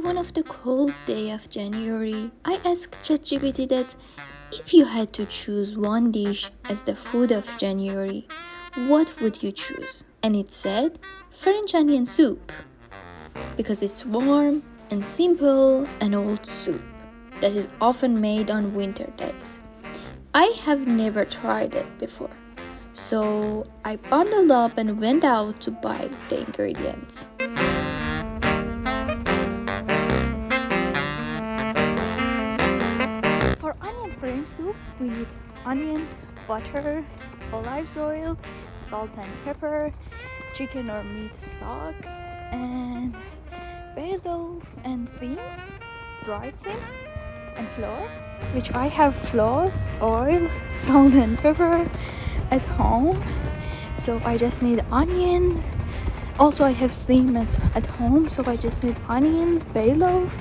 one of the cold day of January, I asked ChatGPT that if you had to choose one dish as the food of January, what would you choose? And it said French onion soup, because it's warm and simple and old soup that is often made on winter days. I have never tried it before, so I bundled up and went out to buy the ingredients. For onion French soup, we need onion, butter, olive oil, salt and pepper, chicken or meat stock, and bay loaf and thyme, dried thyme, and flour, which I have flour, oil, salt and pepper at home. So I just need onions. Also I have thyme at home, so I just need onions, bay loaf,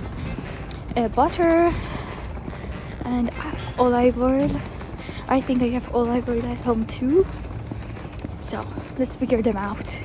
butter, and olive oil. I think I have olive oil at home too. So let's figure them out.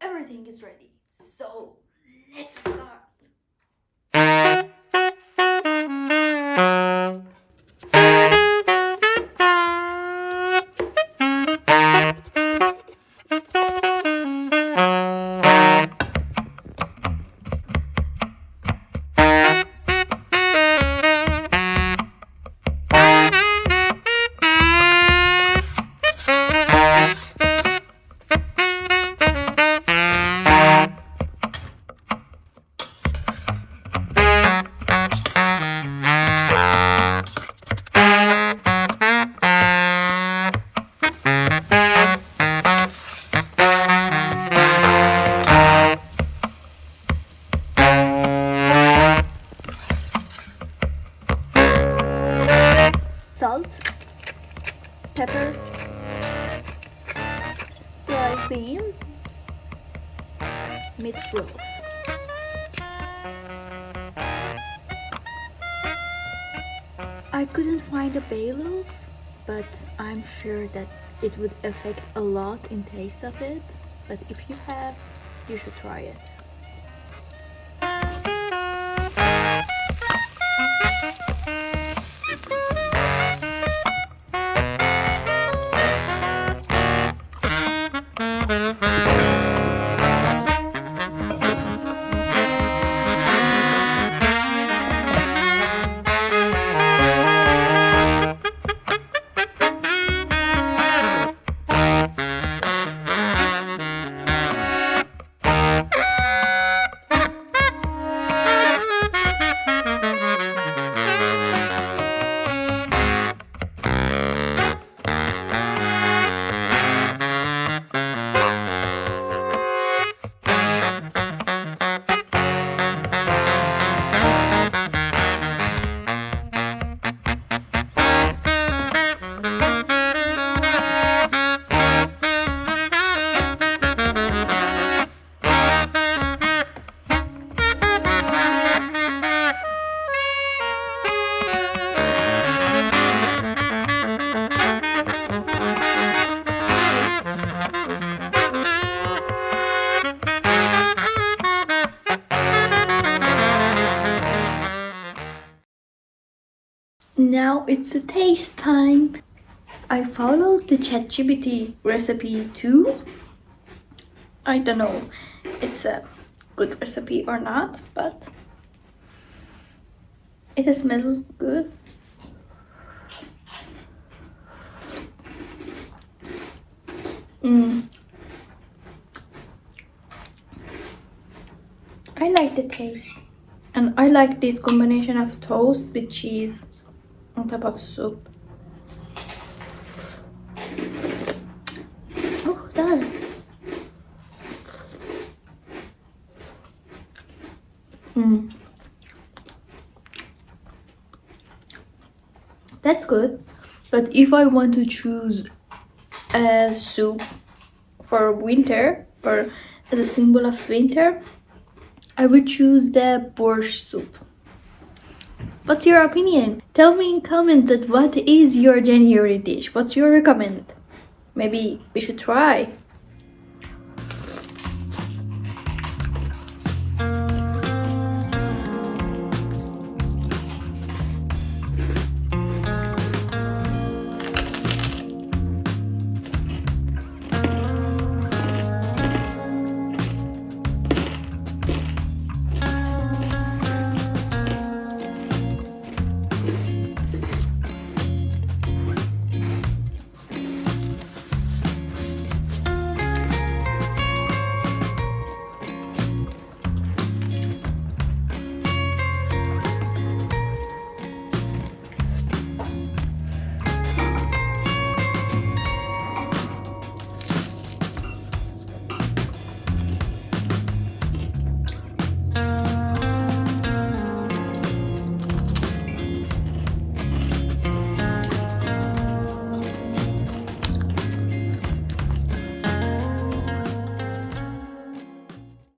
Everything is ready, so let's start. Salt, pepper, dry thyme, mixed loaf. I couldn't find a bay loaf, but I'm sure that it would affect a lot in taste of it. But if you have, you should try it. Now it's the taste time. I followed the ChatGPT recipe too. I don't know it's a good recipe or not, but it smells good. I like the taste, and I like this combination of toast with cheese on top of soup. Oh, That's good. But if I want to choose a soup for winter or as a symbol of winter, I would choose the borscht soup. What's your opinion? Tell me in comments that what is your January dish? What's your recommend? Maybe we should try.